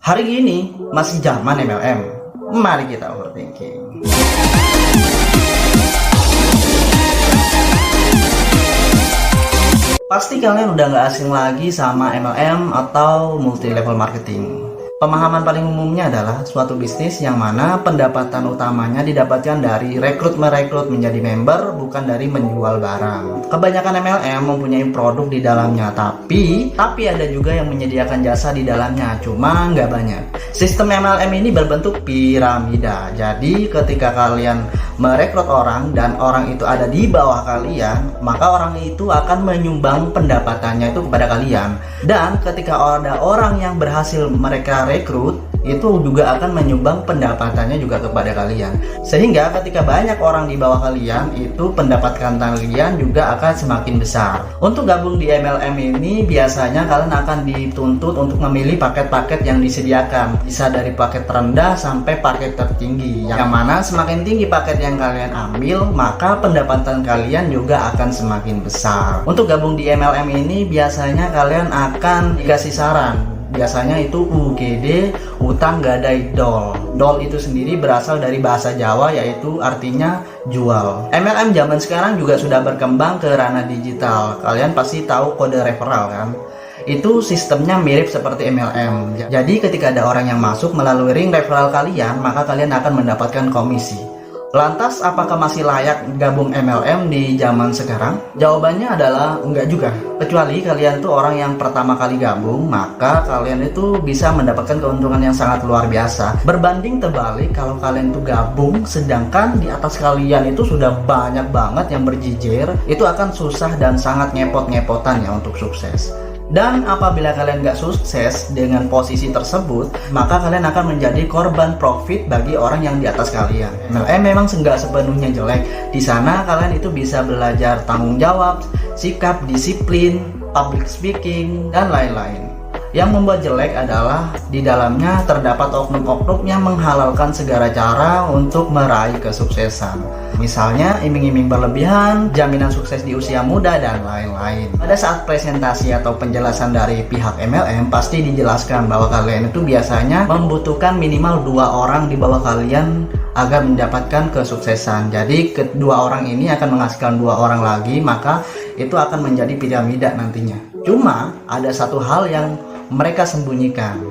Hari ini masih zaman MLM. Mari kita overthinking. Pasti kalian udah nggak asing lagi sama MLM atau multi level marketing. Pemahaman paling umumnya adalah suatu bisnis yang mana pendapatan utamanya didapatkan dari merekrut menjadi member, bukan dari menjual barang. Kebanyakan MLM mempunyai produk di dalamnya, tapi ada juga yang menyediakan jasa di dalamnya, cuma nggak banyak. Sistem MLM ini berbentuk piramida. Jadi ketika kalian merekrut orang dan orang itu ada di bawah kalian, maka orang itu akan menyumbang pendapatannya itu kepada kalian. Dan ketika ada orang yang berhasil mereka rekrut, itu juga akan menyumbang pendapatannya juga kepada kalian. Sehingga ketika banyak orang di bawah kalian, itu pendapatan kalian juga akan semakin besar. Untuk gabung di MLM ini, biasanya kalian akan dituntut untuk memilih paket-paket yang disediakan. Bisa dari paket terendah sampai paket tertinggi. Yang mana semakin tinggi paket yang kalian ambil, maka pendapatan kalian juga akan semakin besar. Untuk gabung di MLM ini, biasanya kalian akan dikasih saran. Biasanya itu UGD, utang gadai dol. Dol itu sendiri berasal dari bahasa Jawa, yaitu artinya jual. MLM zaman sekarang juga sudah berkembang ke ranah digital. Kalian pasti tahu kode referral kan? Itu sistemnya mirip seperti MLM. Jadi ketika ada orang yang masuk melalui link referral kalian, maka kalian akan mendapatkan komisi. Lantas, apakah masih layak gabung MLM di zaman sekarang? Jawabannya adalah enggak juga. Kecuali kalian tuh orang yang pertama kali gabung, maka kalian itu bisa mendapatkan keuntungan yang sangat luar biasa. Berbanding terbalik kalau kalian tuh gabung, sedangkan di atas kalian itu sudah banyak banget yang berjejer, itu akan susah dan sangat ngepot-ngepotan ya untuk sukses. Dan apabila kalian nggak sukses dengan posisi tersebut, maka kalian akan menjadi korban profit bagi orang yang di atas kalian. MLM memang nggak sepenuhnya jelek. Di sana kalian itu bisa belajar tanggung jawab, sikap, disiplin, public speaking, dan lain-lain. Yang membuat jelek adalah di dalamnya terdapat oknum-oknum yang menghalalkan segala cara untuk meraih kesuksesan. Misalnya iming-iming berlebihan, jaminan sukses di usia muda, dan lain-lain. Pada saat presentasi atau penjelasan dari pihak MLM, pasti dijelaskan bahwa kalian itu biasanya membutuhkan minimal 2 orang di bawah kalian agar mendapatkan kesuksesan. Jadi kedua orang ini akan menghasilkan 2 orang lagi, maka itu akan menjadi piramida nantinya. Cuma ada satu hal yang mereka sembunyikan.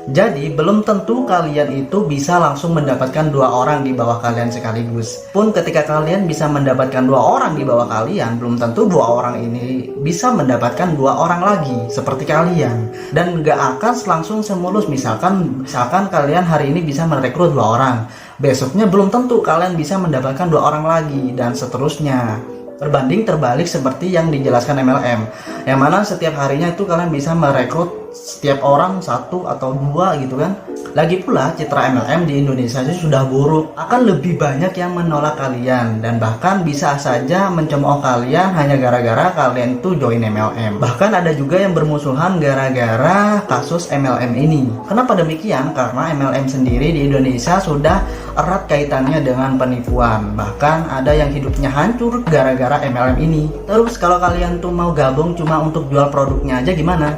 Jadi belum tentu kalian itu bisa langsung mendapatkan 2 orang di bawah kalian sekaligus. Pun ketika kalian bisa mendapatkan 2 orang di bawah kalian, belum tentu 2 orang ini bisa mendapatkan 2 orang lagi seperti kalian. Dan nggak akan langsung semulus. Misalkan kalian hari ini bisa merekrut 2 orang, besoknya belum tentu kalian bisa mendapatkan 2 orang lagi, dan seterusnya. Berbanding terbalik seperti yang dijelaskan MLM, yang mana setiap harinya itu kalian bisa merekrut setiap orang 1 atau 2 gitu kan. Lagi pula citra MLM di Indonesia itu sudah buruk, akan lebih banyak yang menolak kalian, dan bahkan bisa saja mencemooh kalian hanya gara-gara kalian tuh join MLM. Bahkan ada juga yang bermusuhan gara-gara kasus MLM ini. Kenapa demikian? Karena MLM sendiri di Indonesia sudah erat kaitannya dengan penipuan. Bahkan ada yang hidupnya hancur gara-gara MLM ini. Terus kalau kalian tuh mau gabung cuma untuk jual produknya aja gimana?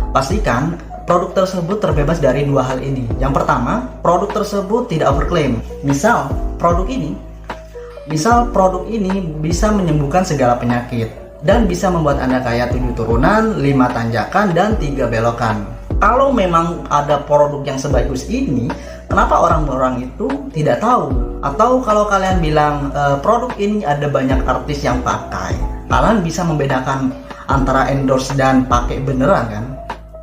Pastikan produk tersebut terbebas dari 2 hal ini. Yang pertama, produk tersebut tidak overclaim. Misal produk ini bisa menyembuhkan segala penyakit dan bisa membuat Anda kaya 7 turunan, 5 tanjakan, dan 3 belokan. Kalau memang ada produk yang sebagus ini, kenapa orang-orang itu tidak tahu? Atau kalau kalian bilang produk ini ada banyak artis yang pakai, kalian bisa membedakan antara endorse dan pakai beneran kan?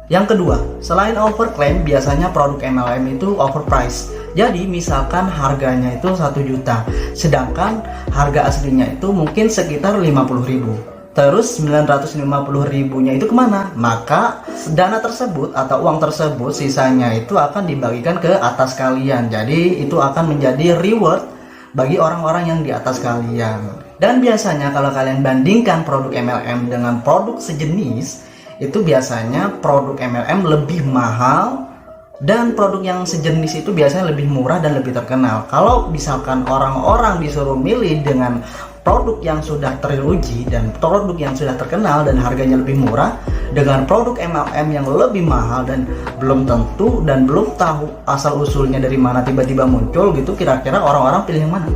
Yang kedua, selain overclaim, biasanya produk MLM itu overpriced. Jadi misalkan harganya itu 1 juta, sedangkan harga aslinya itu mungkin sekitar 50.000. Terus 950.000-nya itu kemana? Maka dana tersebut atau uang tersebut sisanya itu akan dibagikan ke atas kalian. Jadi itu akan menjadi reward bagi orang-orang yang di atas kalian. Dan biasanya kalau kalian bandingkan produk MLM dengan produk sejenis, itu biasanya produk MLM lebih mahal, dan produk yang sejenis itu biasanya lebih murah dan lebih terkenal. Kalau misalkan orang-orang disuruh milih dengan produk yang sudah teruji dan produk yang sudah terkenal dan harganya lebih murah dengan produk MLM yang lebih mahal dan belum tentu dan belum tahu asal usulnya dari mana tiba-tiba muncul gitu, kira-kira orang-orang pilih yang mana?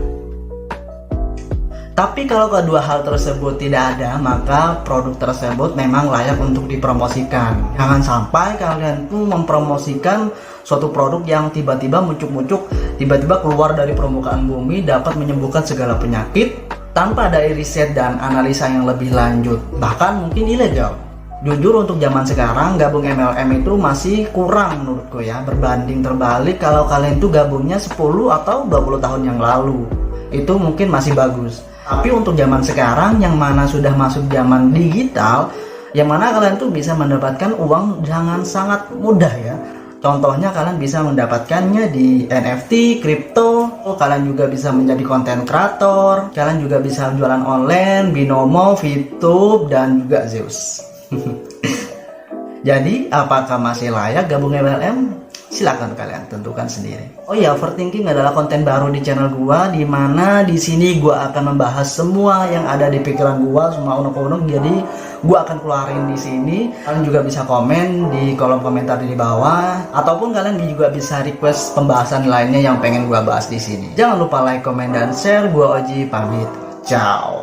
Tapi kalau kedua hal tersebut tidak ada, maka produk tersebut memang layak untuk dipromosikan. Jangan sampai kalian tuh mempromosikan suatu produk yang tiba-tiba muncul-muncul, tiba-tiba keluar dari permukaan bumi, dapat menyembuhkan segala penyakit tanpa ada riset dan analisa yang lebih lanjut, bahkan mungkin ilegal. Jujur untuk zaman sekarang gabung MLM itu masih kurang menurutku ya, berbanding terbalik kalau kalian tuh gabungnya 10 atau 20 tahun yang lalu, itu mungkin masih bagus. Tapi untuk zaman sekarang yang mana sudah masuk zaman digital, yang mana kalian tuh bisa mendapatkan uang dengan sangat mudah ya. Contohnya kalian bisa mendapatkannya di NFT, kripto, kalian juga bisa menjadi konten kreator, kalian juga bisa jualan online, binomo, VTube, dan juga Zeus. Jadi apakah masih layak gabung MLM? Silakan kalian tentukan sendiri. Oh ya, overthinking adalah konten baru di channel gua, di mana di sini gua akan membahas semua yang ada di pikiran gua, semua unek-unek. Jadi gua akan keluarin di sini. Kalian juga bisa komen di kolom komentar di bawah, ataupun kalian juga bisa request pembahasan lainnya yang pengen gua bahas di sini. Jangan lupa like, komen, dan share. Gua Oji pamit. Ciao.